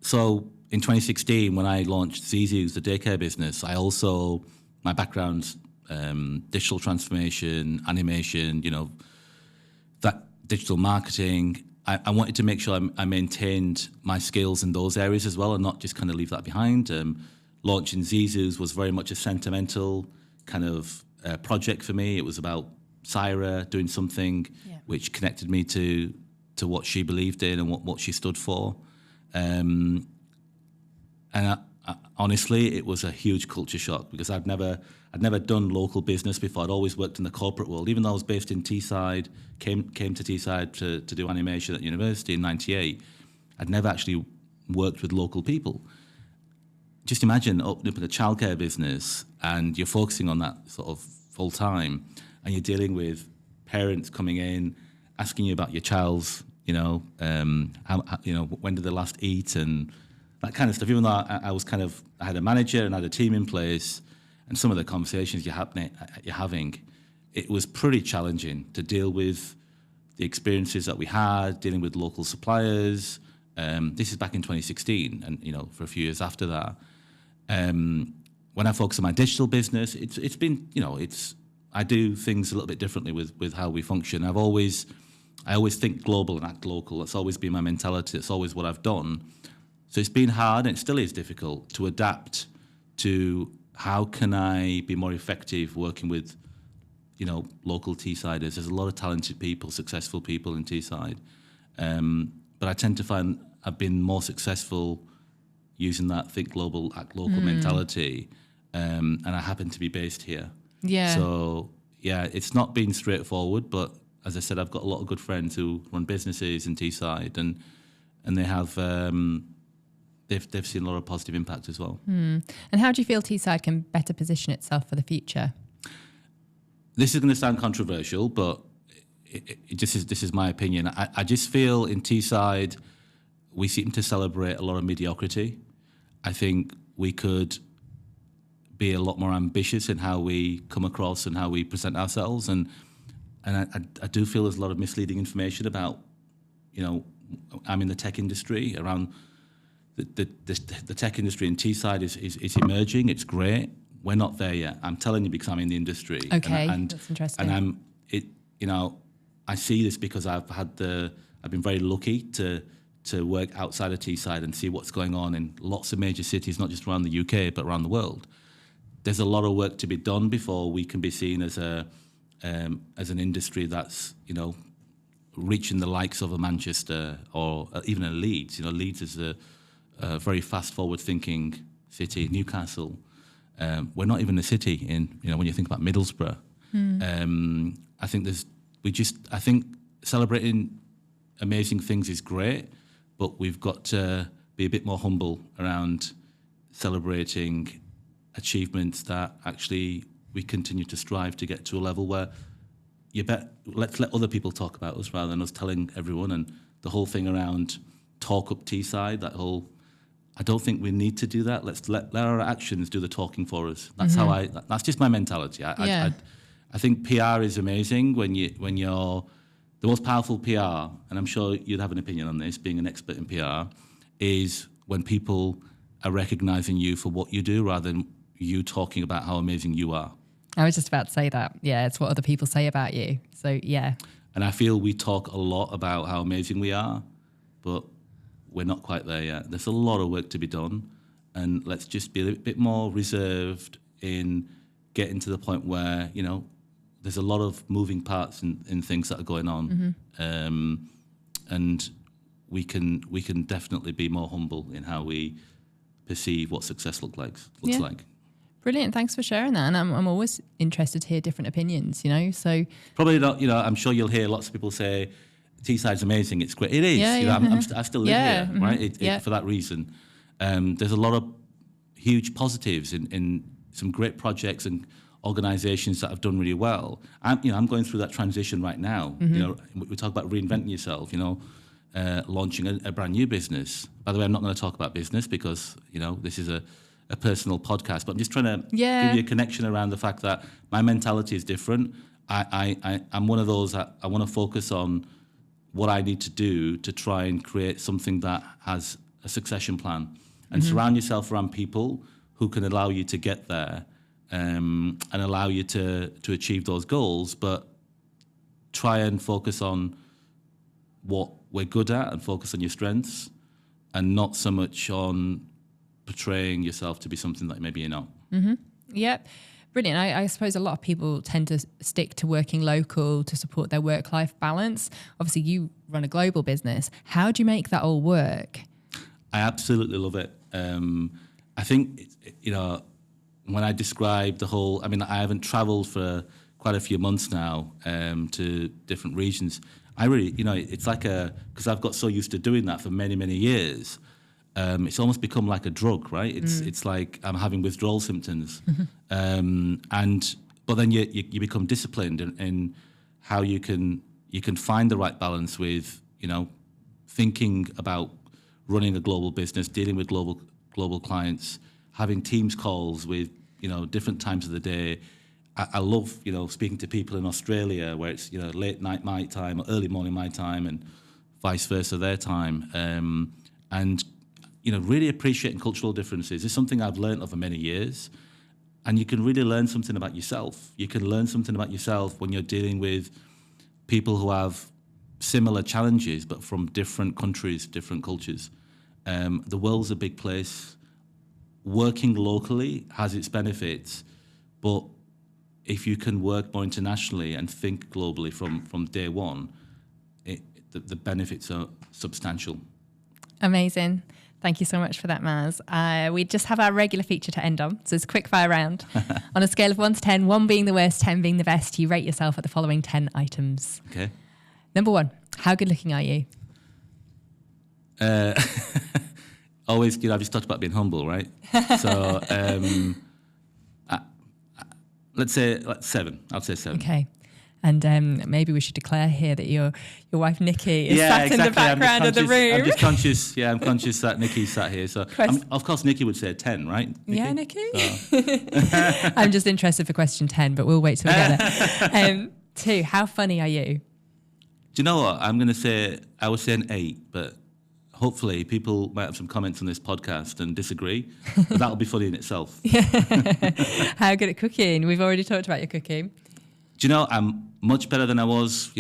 So. In 2016, when I launched Zizu, the daycare business, my background's digital transformation, animation, that digital marketing. I wanted to make sure I maintained my skills in those areas as well and not just kind of leave that behind. Launching Zizu's was very much a sentimental kind of project for me. It was about Saerah doing something which connected me to what she believed in and what she stood for. And honestly, it was a huge culture shock because I'd never done local business before. I'd always worked in the corporate world. Even though I was based in Teesside, came to Teesside to do animation at university in '98, I'd never actually worked with local people. Just imagine opening up a childcare business and you're focusing on that sort of full time, and you're dealing with parents coming in, asking you about your child's, when did they last eat and that kind of stuff. Even though I had a manager and I had a team in place, and some of the conversations you're having, it was pretty challenging to deal with the experiences that we had, dealing with local suppliers. This is back in 2016, and for a few years after that. When I focus on my digital business, it's been, I do things a little bit differently with how we function. I always think global and act local. That's always been my mentality. It's always what I've done. So it's been hard, and it still is difficult to adapt to how can I be more effective working with, local Teessiders. There's a lot of talented people, successful people in Teesside. But I tend to find I've been more successful using that think global, act local mentality. And I happen to be based here. Yeah. So, it's not been straightforward, but as I said, I've got a lot of good friends who run businesses in Teesside, and they have... They've seen a lot of positive impact as well. And how do you feel Teesside can better position itself for the future? This is going to sound controversial, but this is my opinion. I just feel in Teesside we seem to celebrate a lot of mediocrity. I think we could be a lot more ambitious in how we come across and how we present ourselves, and I do feel there's a lot of misleading information about, I'm in the tech industry around. The tech industry in Teesside is emerging. It's great. We're not there yet. I'm telling you because I'm in the industry. Okay, that's interesting. And I see this because I've been very lucky to work outside of Teesside and see what's going on in lots of major cities, not just around the UK but around the world. There's a lot of work to be done before we can be seen as an industry that's reaching the likes of a Manchester or even a Leeds. Leeds is a very fast-forward thinking city, Newcastle. We're not even a city when you think about Middlesbrough. I think celebrating amazing things is great, but we've got to be a bit more humble around celebrating achievements that actually we continue to strive to get to a level where let's let other people talk about us rather than us telling everyone. And the whole thing around talk up Teesside, I don't think we need to do that. Let's let our actions do the talking for us. That's that's just my mentality. I think PR is amazing when you're the most powerful PR, and I'm sure you'd have an opinion on this, being an expert in PR, is when people are recognizing you for what you do rather than you talking about how amazing you are. I was just about to say that. Yeah, it's what other people say about you. So, yeah. And I feel we talk a lot about how amazing we are, but we're not quite there yet. There's a lot of work to be done, and let's just be a bit more reserved in getting to the point where, there's a lot of moving parts in things that are going on, and we can definitely be more humble in how we perceive what success looks like. Brilliant. Thanks for sharing that. And I'm always interested to hear different opinions, So probably not, I'm sure you'll hear lots of people say, Teesside's amazing, it's great. It is. I still live here, right? For that reason. There's a lot of huge positives in some great projects and organisations that have done really well. I'm going through that transition right now. We talk about reinventing yourself, launching a brand new business. By the way, I'm not going to talk about business because, this is a personal podcast, but I'm just trying to give you a connection around the fact that my mentality is different. I'm one of those that I want to focus on what I need to do to try and create something that has a succession plan, and surround yourself around people who can allow you to get there, and allow you to achieve those goals, but try and focus on what we're good at and focus on your strengths, and not so much on portraying yourself to be something that maybe you're not. Yep. Brilliant. I suppose a lot of people tend to stick to working local to support their work-life balance. Obviously, you run a global business. How do you make that all work? I absolutely love it. I think, when I describe the whole, I haven't traveled for quite a few months now to different regions. I really, it's like because I've got so used to doing that for many, many years. It's almost become like a drug, right? It's like I'm having withdrawal symptoms, but then you become disciplined in how you can find the right balance with thinking about running a global business, dealing with global clients, having Teams calls with different times of the day. I love speaking to people in Australia where it's late night my time or early morning my time and vice versa their time, and really appreciating cultural differences is something I've learned over many years. And you can really learn something about yourself. You can learn something about yourself when you're dealing with people who have similar challenges, but from different countries, different cultures. The world's a big place. Working locally has its benefits, but if you can work more internationally and think globally from day one, the benefits are substantial. Amazing. Thank you so much for that, Maaz. We just have our regular feature to end on, so it's a quick fire round. On a scale of 1 to 10, 1 being the worst, 10 being the best, you rate yourself at the following 10 items. Okay. Number 1, how good looking are you? Always, I've just talked about being humble, right? So let's say 7. I'd say 7. Okay. And maybe we should declare here that your wife Nikki is sat in the background of the room. I'm just conscious. Yeah, I'm conscious that Nikki's sat here. So of course Nikki would say 10, right? Nikki? Yeah, Nikki. So. I'm just interested for question 10, but we'll wait till we get there. 2, how funny are you? Do you know what? I'm going to say, I would say an 8, but hopefully people might have some comments on this podcast and disagree, but that'll be funny in itself. How good at cooking? We've already talked about your cooking. Do you know, I'm much better than I was,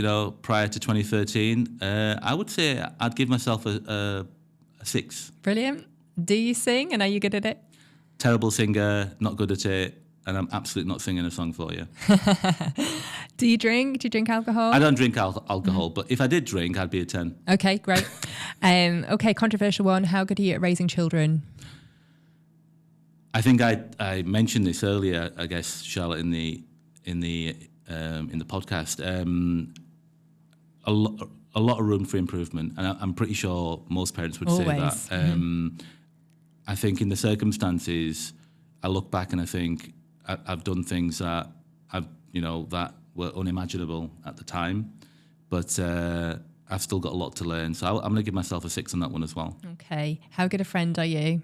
prior to 2013. I would say I'd give myself a 6. Brilliant. Do you sing, and are you good at it? Terrible singer, not good at it, and I'm absolutely not singing a song for you. Do you drink? Do you drink alcohol? I don't drink alcohol, but if I did drink, I'd be a 10. Okay, great. Okay, controversial one. How good are you at raising children? I think I mentioned this earlier, I guess, Charlotte, in the podcast. A lot of room for improvement, and I'm pretty sure most parents would say that. I think in the circumstances, I look back and I think I've done things that that were unimaginable at the time, but I've still got a lot to learn. So I'm going to give myself a 6 on that one as well. Okay. How good a friend are you?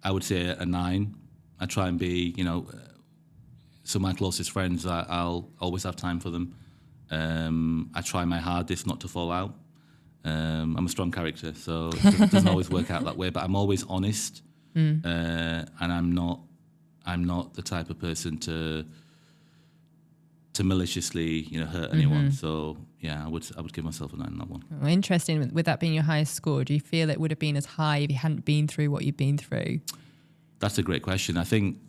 I would say a 9. I try and be, some of my closest friends, I'll always have time for them. I try my hardest not to fall out. I'm a strong character, so it doesn't always work out that way, but I'm always honest. And I'm not the type of person to maliciously, hurt anyone. So yeah, I would give myself a 9 on that one. Oh, interesting. With that being your highest score, do you feel it would have been as high if you hadn't been through what you've been through? That's a great question. I think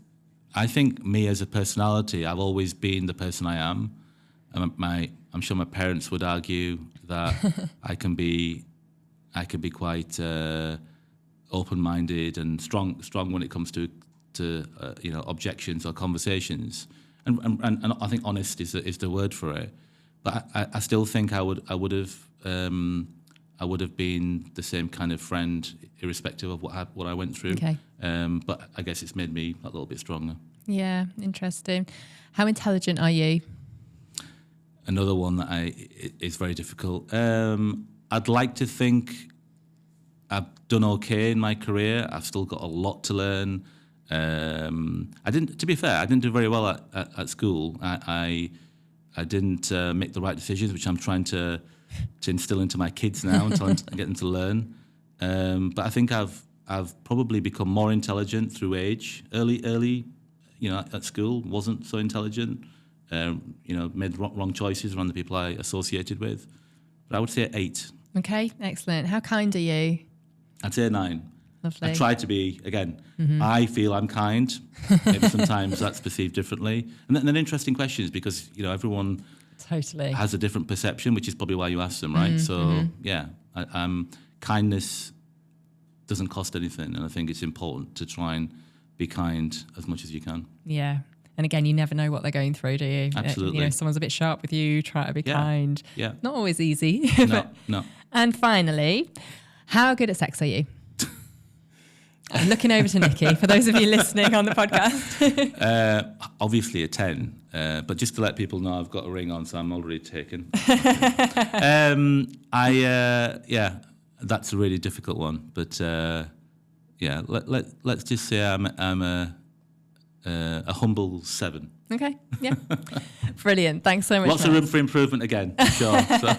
me as a personality, I've always been the person I am. I'm sure my parents would argue that I can be quite open-minded and strong when it comes to objections or conversations. And I think honest is the word for it. But I still think I would have been the same kind of friend, irrespective of what I went through. Okay. But I guess it's made me a little bit stronger. Yeah, interesting. How intelligent are you? Another one that is very difficult. I'd like to think I've done okay in my career. I've still got a lot to learn. To be fair, I didn't do very well at school. I didn't make the right decisions, which I'm trying to instill into my kids now and get them to learn. But I think I've probably become more intelligent through age. Early, at school, wasn't so intelligent. Made wrong choices around the people I associated with. But I would say 8. Okay, excellent. How kind are you? I'd say a 9. Lovely. I try to be, again, I feel I'm kind. Maybe sometimes that's perceived differently. And then interesting questions because, everyone totally has a different perception, which is probably why you ask them, right? So, yeah, kindness doesn't cost anything. And I think it's important to try and be kind as much as you can. Yeah. And again, you never know what they're going through, do you? Absolutely. Someone's a bit sharp with you, try to be kind. Yeah. Not always easy. No. And finally, how good at sex are you? I'm looking over to Nikki, for those of you listening on the podcast. Obviously a 10, but just to let people know, I've got a ring on, so I'm already taken. That's a really difficult one. But let's just say I'm a humble 7. Okay, yeah. Brilliant. Thanks so much, Lots of room for improvement again, for sure. So.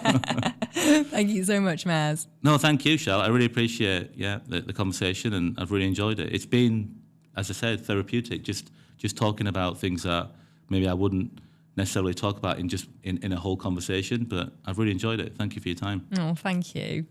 Thank you so much, Maaz. No, thank you, Charlotte. I really appreciate the conversation, and I've really enjoyed it. It's been, as I said, therapeutic, just talking about things that maybe I wouldn't necessarily talk about in a whole conversation, but I've really enjoyed it. Thank you for your time. Oh, thank you.